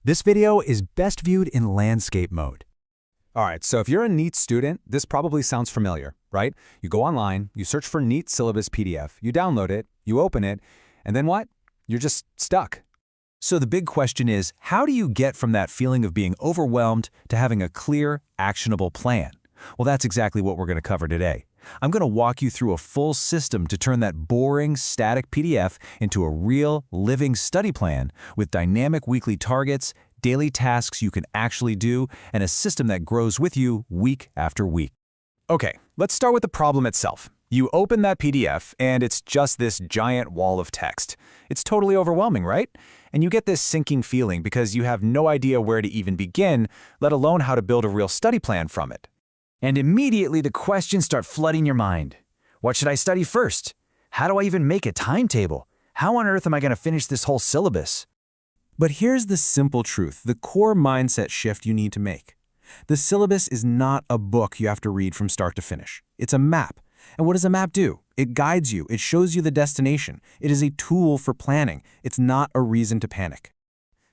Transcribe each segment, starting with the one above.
This video is best viewed in landscape mode. All right, so if you're a NEET student, this probably sounds familiar, right? You go online, you search for NEET Syllabus PDF, you download it, you open it, and then what? You're just stuck. So the big question is, how do you get from that feeling of being overwhelmed to having a clear, actionable plan? Well, that's exactly what we're going to cover today. I'm going to walk you through a full system to turn that boring, static PDF into a real, living study plan with dynamic weekly targets, daily tasks you can actually do, and a system that grows with you week after week. Okay, let's start with the problem itself. You open that PDF, and it's just this giant wall of text. It's totally overwhelming, right? And you get this sinking feeling because you have no idea where to even begin, let alone how to build a real study plan from it. And immediately the questions start flooding your mind. What should I study first? How do I even make a timetable? How on earth am I going to finish this whole syllabus? But here's the simple truth, the core mindset shift you need to make. The syllabus is not a book you have to read from start to finish. It's a map. And what does a map do? It guides you. It shows you the destination. It is a tool for planning. It's not a reason to panic.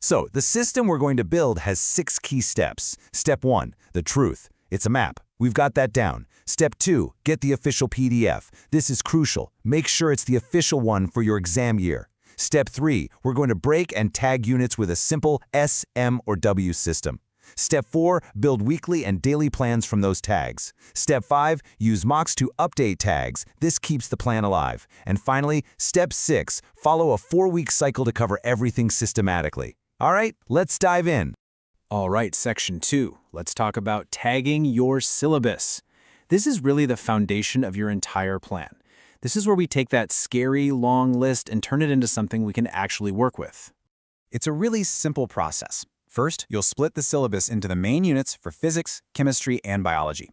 So, the system we're going to build has 6 key steps. Step 1, the truth. It's a map. We've got that down. Step 2, get the official PDF. This is crucial. Make sure it's the official one for your exam year. Step 3, we're going to break and tag units with a simple S, M, or W system. Step 4, build weekly and daily plans from those tags. Step 5, use mocks to update tags. This keeps the plan alive. And finally, Step 6, follow a 4-week cycle to cover everything systematically. All right, let's dive in. All right, Section 2. Let's talk about tagging your syllabus. This is really the foundation of your entire plan. This is where we take that scary, long list and turn it into something we can actually work with. It's a really simple process. First, you'll split the syllabus into the main units for physics, chemistry, and biology.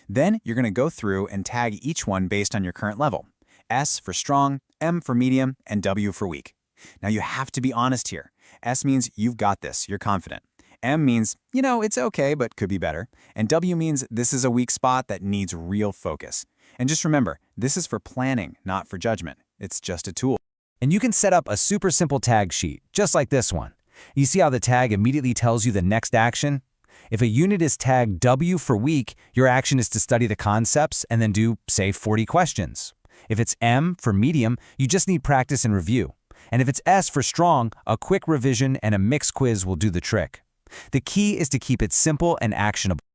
Then, you're going to go through and tag each one based on your current level. S for strong, M for medium, and W for weak. Now, you have to be honest here. S means you've got this, you're confident. M means, it's okay, but could be better. And W means this is a weak spot that needs real focus. And just remember, this is for planning, not for judgment. It's just a tool. And you can set up a super simple tag sheet, just like this one. You see how the tag immediately tells you the next action? If a unit is tagged W for weak, your action is to study the concepts and then do, say, 40 questions. If it's M for medium, you just need practice and review. And if it's S for strong, a quick revision and a mixed quiz will do the trick. The key is to keep it simple and actionable.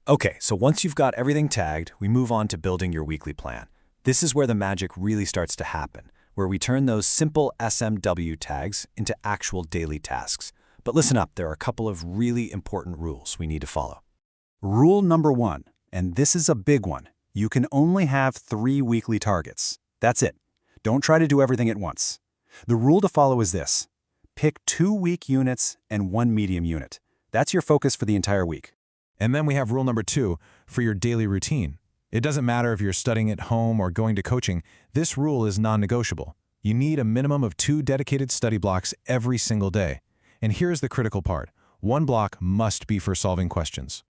Okay, so once you've got everything tagged, we move on to building your weekly plan. This is where the magic really starts to happen, where we turn those simple SMW tags into actual daily tasks. But listen up, there are a couple of really important rules we need to follow. Rule number 1, and this is a big one, you can only have 3 weekly targets. That's it. Don't try to do everything at once. The rule to follow is this. Pick 2 weak units and 1 medium unit. That's your focus for the entire week. And then we have rule number 2 for your daily routine. It doesn't matter if you're studying at home or going to coaching, this rule is non-negotiable. You need a minimum of 2 dedicated study blocks every single day. And here's the critical part. 1 block must be for solving questions.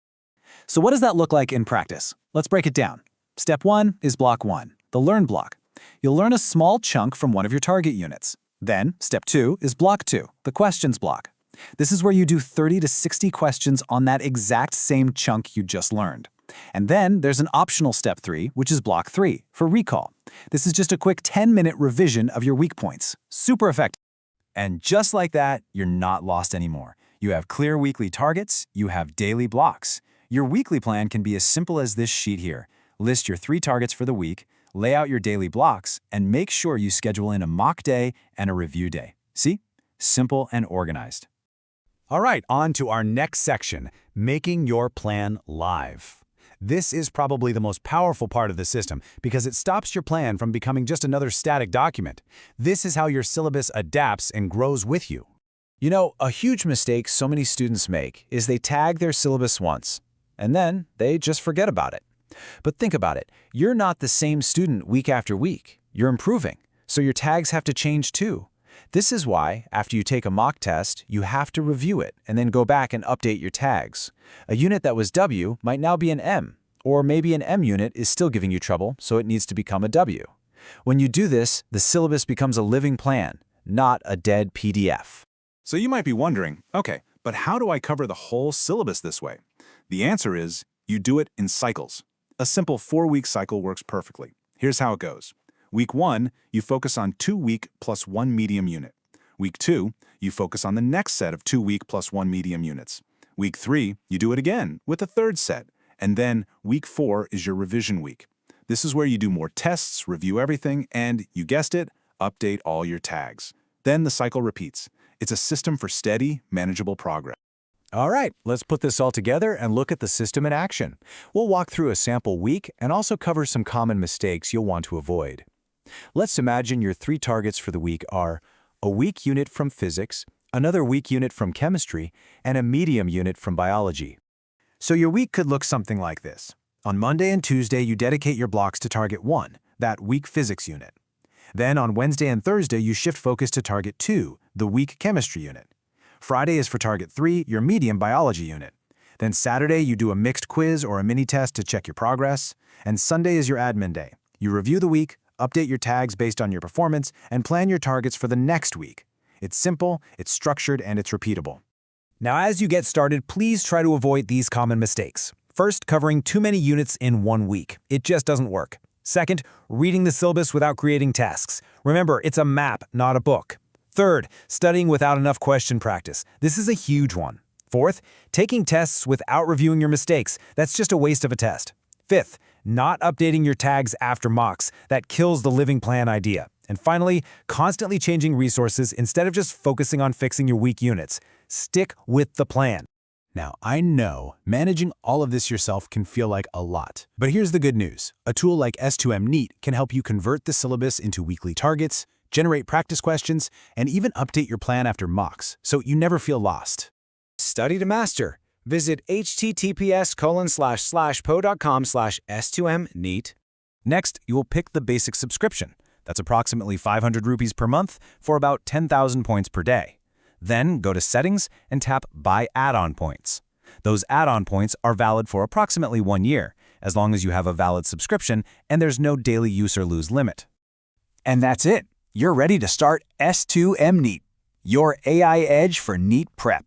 So what does that look like in practice? Let's break it down. Step 1 is block 1, the learn block. You'll learn a small chunk from one of your target units. Then, step 2 is block 2, the questions block. This is where you do 30 to 60 questions on that exact same chunk you just learned. And then there's an optional step 3, which is block 3, for recall. This is just a quick 10-minute revision of your weak points. Super effective. And just like that, you're not lost anymore. You have clear weekly targets, you have daily blocks. Your weekly plan can be as simple as this sheet here. List your 3 targets for the week, lay out your daily blocks, and make sure you schedule in a mock day and a review day. See? Simple and organized. All right, on to our next section, making your plan live. This is probably the most powerful part of the system because it stops your plan from becoming just another static document. This is how your syllabus adapts and grows with you. A huge mistake so many students make is they tag their syllabus once, and then they just forget about it. But think about it. You're not the same student week after week. You're improving, so your tags have to change too. This is why, after you take a mock test, you have to review it and then go back and update your tags. A unit that was W might now be an M, or maybe an M unit is still giving you trouble, so it needs to become a W. When you do this, the syllabus becomes a living plan, not a dead PDF. So you might be wondering, okay, But how do I cover the whole syllabus this way? The answer is you do it in cycles. A simple 4-week cycle works perfectly. Here's how it goes. Week 1, you focus on 2 week plus 1 medium unit. Week 2, you focus on the next set of 2 week plus 1 medium units. Week 3, you do it again with a third set. And then week 4 is your revision week. This is where you do more tests, review everything, and, you guessed it, update all your tags. Then the cycle repeats. It's a system for steady, manageable progress. All right, let's put this all together and look at the system in action. We'll walk through a sample week and also cover some common mistakes you'll want to avoid. Let's imagine your 3 targets for the week are a week unit from physics, another week unit from chemistry, and a medium unit from biology. So your week could look something like this. On Monday and Tuesday, you dedicate your blocks to Target 1, that week physics unit. Then on Wednesday and Thursday, you shift focus to Target 2, the week chemistry unit. Friday is for Target 3, your medium biology unit. Then Saturday, you do a mixed quiz or a mini test to check your progress. And Sunday is your admin day. You review the week, update your tags based on your performance, and plan your targets for the next week. It's simple, it's structured, and it's repeatable. Now, as you get started, please try to avoid these common mistakes. First, covering too many units in 1 week. It just doesn't work. Second, reading the syllabus without creating tasks. Remember, it's a map, not a book. Third, studying without enough question practice. This is a huge one. Fourth, taking tests without reviewing your mistakes. That's just a waste of a test. Fifth, not updating your tags after mocks. That kills the living plan idea. And finally, constantly changing resources instead of just focusing on fixing your weak units. Stick with the plan. Now, I know managing all of this yourself can feel like a lot. But here's the good news. A tool like S2M NEET can help you convert the syllabus into weekly targets, generate practice questions, and even update your plan after mocks, so you never feel lost. Study to master. Visit https://po.com/S2mNEET. Next, you will pick the basic subscription. That's approximately 500 rupees per month for about 10,000 points per day. Then go to Settings and tap Buy Add-on Points. Those add-on points are valid for approximately 1 year, as long as you have a valid subscription and there's no daily use or lose limit. And that's it. You're ready to start S2M NEET, your AI edge for NEET prep.